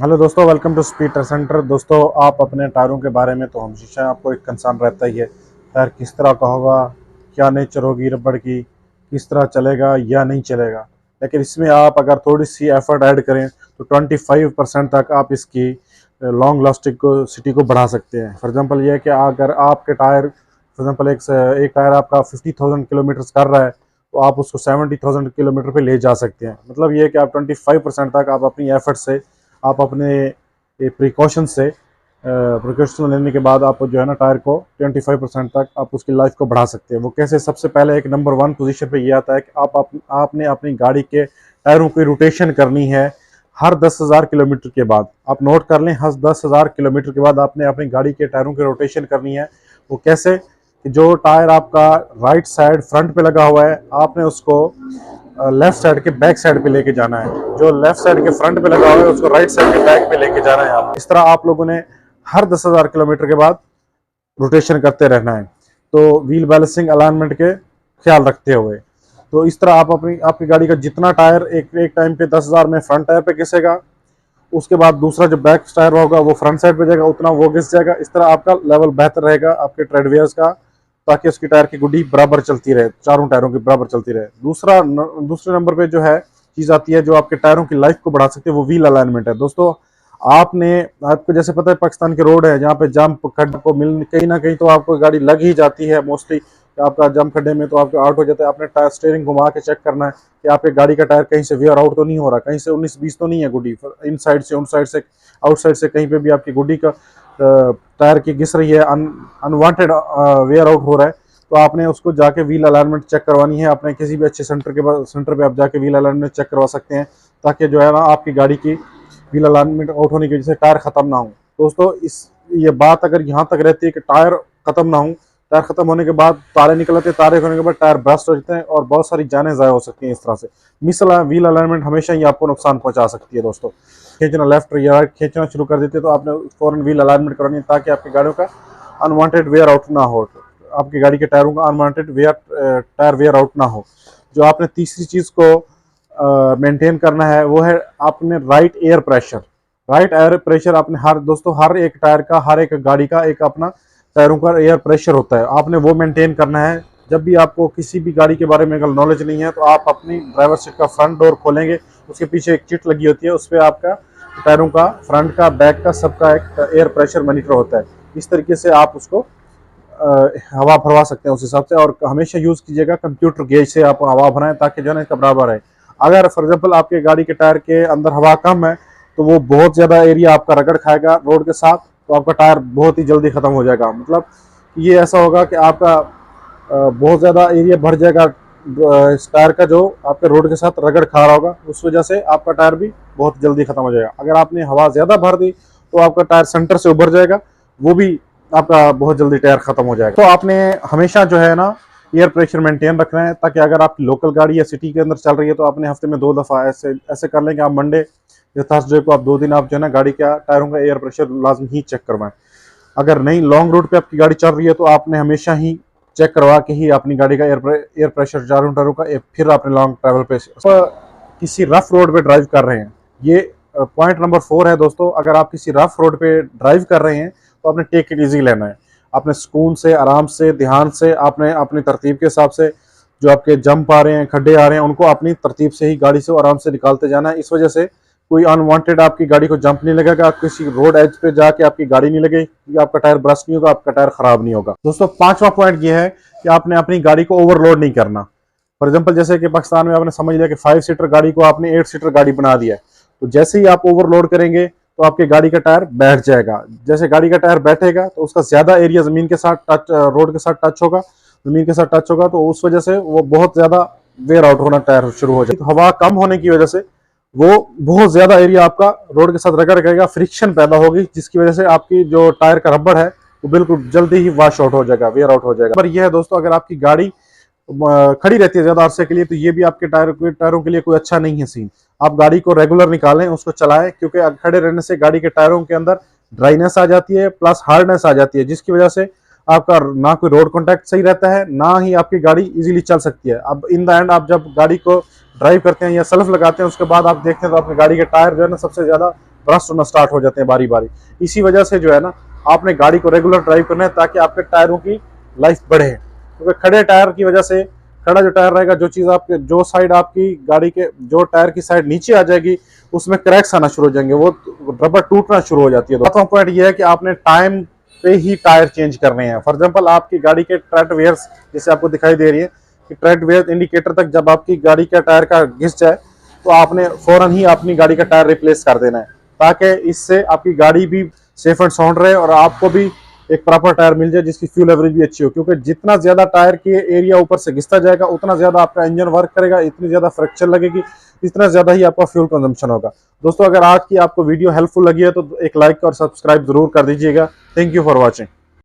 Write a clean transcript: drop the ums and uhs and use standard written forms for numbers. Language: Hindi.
हेलो दोस्तों, welcome to speed tyre centre. दोस्तों, आप अपने टायरों के बारे में तो हमेशा आपको एक कंसर्न रहता ही है। टायर किस तरह का होगा, क्या नेचर होगी रबड़ की, किस तरह चलेगा या नहीं चलेगा। लेकिन इसमें आप अगर थोड़ी सी एफर्ट ऐड करें तो 25% तक आप इसकी लॉन्ग लास्टिंग को सिटी को बढ़ा सकते हैं। फॉर एग्जांपल ये है कि अगर आपके टायर फॉर एग्जांपल एक टायर आपका 50,000 किलोमीटर कर रहा है तो आप उसको 70,000 किलोमीटर पे ले जा सकते हैं। मतलब ये है कि आप 25% तक आप अपनी एफर्ट से, आप अपने प्रिकॉशन लेने के बाद आप जो है ना टायर को 25% तक आप उसकी लाइफ को बढ़ा सकते हैं। वो कैसे? सबसे पहले एक नंबर 1 पोजीशन पे ये आता है कि आपने अपनी गाड़ी के टायरों की रोटेशन करनी है हर 10,000 किलोमीटर के बाद। आप नोट कर लें, हर 10,000 किलोमीटर के बाद आपने अपनी गाड़ी के टायरों की रोटेशन करनी है। वो कैसे? कि जो टायर आपका राइट साइड फ्रंट पे लगा हुआ है, आपने उसको लेफ्ट साइड के बैक साइड पे लेके जाना है। जो लेफ्ट साइड के फ्रंट पे लगा हुआ है उसको राइट साइड के बैक पे लेके जाना है। आप इस तरह आप लोगों ने हर 10,000 किलोमीटर के बाद रोटेशन करते रहना है, तो व्हील बैलेंसिंग अलाइनमेंट के ख्याल रखते हुए। तो इस तरह आप आपकी गाड़ी का जितना टायर एक टाइम पे 10,000 में फ्रंट टायर पे घिसेगा, उसके बाद दूसरा जो बैक टायर होगा वो फ्रंट साइड पे जाएगा, उतना वो घिस जाएगा। इस तरह आपका लेवल बेहतर रहेगा आपके ट्रेडवेयर्स का, ताकि उसकी टायर की गुड्डी बराबर चलती रहे, चारों टायरों की बराबर चलती रहे। दूसरे नंबर पे जो है चीज आती है जो आपके टायरों की लाइफ को बढ़ा सकती है, वो व्हील अलाइनमेंट है। दोस्तों, आपको जैसे पता है पाकिस्तान के रोड है जहाँ पे जंप खड्डे को मिल कहीं ना कहीं तो आपको गाड़ी लग ही जाती है मोस्टली। आपका जंप खड्डे में तो आपका आउट हो जाता है। आपने टायर स्टीयरिंग घुमा के चेक करना है कि आपकी गाड़ी का टायर कहीं से वेयर आउट तो नहीं हो रहा, कहीं से 19-20 तो नहीं है गुड्डी, इन साइड से, उन साइड से, आउट साइड से कहीं पे भी आपकी गुड्डी का टायर की घिस रही है, अनवांटेड वेयर आउट हो रहा है, तो आपने उसको जाके व्हील अलाइनमेंट चेक करवानी है। अपने किसी भी अच्छे सेंटर पे आप जाके व्हील अलाइनमेंट चेक करवा सकते हैं, ताकि जो है ना आपकी गाड़ी की व्हील अलाइनमेंट आउट होने की वजह से टायर खत्म ना हो। दोस्तों, ये बात अगर यहाँ तक रहती है कि टायर खत्म ना हो, टायर खत्म होने के बाद तारे निकलते, तारे होने के बाद टायर बस्ट हो जाते हैं और बहुत सारी जानें ज़ाया हो सकती हैं। इस तरह से व्हील अलाइनमेंट हमेशा ही आपको नुकसान पहुंचा सकती है। दोस्तों, खींचना लेफ्ट या राइट खींचना शुरू कर देते हैं तो आपने फौरन व्हील अलाइनमेंट करवानी है, ताकि आपकी गाड़ियों का अनवांटेड वेयर आउट ना हो, आपकी गाड़ी के टायरों का अनवांटेड टायर वेयर आउट ना हो। जो आपने तीसरी चीज़ को मेंटेन करना है वो है आपने राइट एयर प्रेशर। आपने हर एक टायर का, हर एक गाड़ी का एक अपना टायरों का एयर प्रेशर होता है, आपने वो मेंटेन करना है। जब भी आपको किसी भी गाड़ी के बारे में अगर नॉलेज नहीं है तो आप अपनी ड्राइवर सीट का फ्रंट डोर खोलेंगे, उसके पीछे एक चिट लगी होती है, उस पर आपका टायरों का फ्रंट का, बैक का, सबका एक एयर प्रेशर मॉनिटर होता है। इस तरीके से आप उसको हवा भरवा सकते हैं उस हिसाब से। और हमेशा यूज़ कीजिएगा कंप्यूटर गेज से आप हवा भराएं, ताकि जो है ना इसका बराबर है। अगर फॉर एग्जांपल आपके गाड़ी के टायर के अंदर हवा कम है तो वो बहुत ज़्यादा एरिया आपका रगड़ खाएगा रोड के साथ, तो आपका टायर बहुत ही जल्दी ख़त्म हो जाएगा। मतलब ये ऐसा होगा कि आपका बहुत ज़्यादा एरिया भर जाएगा इस टायर का, जो आपके रोड के साथ रगड़ खा रहा होगा, उस वजह से आपका टायर भी बहुत जल्दी ख़त्म हो जाएगा। अगर आपने हवा ज़्यादा भर दी तो आपका टायर सेंटर से उभर जाएगा, वो भी आपका बहुत जल्दी टायर खत्म हो जाएगा। तो आपने हमेशा जो है ना एयर प्रेशर मेंटेन रखना है, ताकि अगर आपकी लोकल गाड़ी या सिटी के अंदर चल रही है तो आपने हफ्ते में 2 दफ़ा ऐसे कर लें कि आप मंडे या थर्सडे को आप 2 दिन आप जो है ना गाड़ी का टायरों का एयर प्रेशर लाजमी ही चेक करवाएं। अगर नहीं लॉन्ग रूट पे आपकी गाड़ी चल रही है तो आपने हमेशा ही चेक करवा के ही अपनी गाड़ी का एयर प्रेशर चारों टायरों का फिर आपने लॉन्ग ट्रैवल पे किसी रफ रोड पे ड्राइव कर रहे हैं। ये पॉइंट नंबर 4 है दोस्तों। अगर आप किसी रफ रोड पे ड्राइव कर रहे हैं तो आपने टेक इट ईजी लेना है। आपने सुकून से, आराम से, ध्यान से, आपने अपनी तरतीब के हिसाब से, जो आपके जंप आ रहे हैं, खड्डे आ रहे हैं, उनको अपनी तरतीब से ही गाड़ी से आराम से निकालते जाना है। इस वजह से कोई अनवांटेड आपकी गाड़ी को जंप नहीं लगेगा, किसी रोड एज पे जाके आपकी गाड़ी नहीं लगेगी, आपका टायर ब्रस्ट नहीं होगा, आपका टायर खराब नहीं होगा। दोस्तों, 5वां पॉइंट ये है कि आपने अपनी गाड़ी को ओवरलोड नहीं करना। फॉर एग्जाम्पल, जैसे कि पाकिस्तान में आपने समझ लिया कि 5 सीटर गाड़ी को आपने 8 सीटर गाड़ी बना दिया है, तो जैसे ही आप ओवरलोड करेंगे तो आपकी गाड़ी का टायर बैठ जाएगा। जैसे गाड़ी का टायर बैठेगा तो उसका ज्यादा एरिया जमीन के साथ रोड के साथ टच होगा, जमीन के साथ टच होगा, तो उस वजह से वो बहुत ज्यादा वेयर आउट होना टायर शुरू हो जाएगा। हवा कम होने की वजह से वो बहुत ज्यादा एरिया आपका रोड के साथ रगड़ करेगा, फ्रिक्शन पैदा होगी, जिसकी वजह से आपकी जो टायर का रबड़ है वो बिल्कुल जल्दी ही वॉश आउट हो जाएगा, वेयर आउट हो जाएगा। पर यह है दोस्तों, अगर आपकी गाड़ी खड़ी रहती है ज्यादा अरसे के लिए तो ये भी आपके टायरों के लिए कोई अच्छा नहीं है सीन। आप गाड़ी को रेगुलर निकालें, उसको चलाएं, क्योंकि खड़े रहने से गाड़ी के टायरों के अंदर ड्राइनेस आ जाती है, प्लस हार्डनेस आ जाती है, जिसकी वजह से आपका ना कोई रोड कॉन्टैक्ट सही रहता है, ना ही आपकी गाड़ी इजीली चल सकती है। अब इन द एंड आप जब गाड़ी को ड्राइव करते हैं या सेल्फ लगाते हैं, उसके बाद आप देखते हैं तो अपनी गाड़ी के टायर जो है ना सबसे ज्यादा ब्रस्ट होना स्टार्ट हो जाते हैं बारी बारी। इसी वजह से जो है ना आपने गाड़ी को रेगुलर ड्राइव करना है ताकि आपके टायरों की लाइफ बढ़े, क्योंकि खड़े टायर की वजह से, खड़ा जो टायर रहेगा, जो चीज़ आपके जो साइड आपकी गाड़ी के जो टायर की साइड नीचे आ जाएगी उसमें क्रैक्स आना शुरू हो जाएंगे, वो रबर टूटना शुरू हो जाती है। चौथा पॉइंट ये है कि आपने टाइम पे ही टायर चेंज करने हैं। फॉर एग्जांपल आपकी गाड़ी के ट्रेड वेयर्स जैसे आपको दिखाई दे रही है कि ट्रेड वेयर इंडिकेटर तक जब आपकी गाड़ी का टायर का घिस जाए तो आपने फौरन ही अपनी गाड़ी का टायर रिप्लेस कर देना है, ताकि इससे आपकी गाड़ी भी सेफ एंड साउंड रहे और आपको भी एक प्रॉपर टायर मिल जाए जिसकी फ्यूल एवरेज भी अच्छी हो। क्योंकि जितना ज्यादा टायर के एरिया ऊपर से घिसता जाएगा उतना ज्यादा आपका इंजन वर्क करेगा, इतनी ज्यादा फ्रैक्चर लगेगी, इतना ज्यादा ही आपका फ्यूल कंजम्पशन होगा। दोस्तों अगर आज की आपको वीडियो हेल्पफुल लगी है तो एक लाइक और सब्सक्राइब जरूर कर दीजिएगा। Thank you for watching.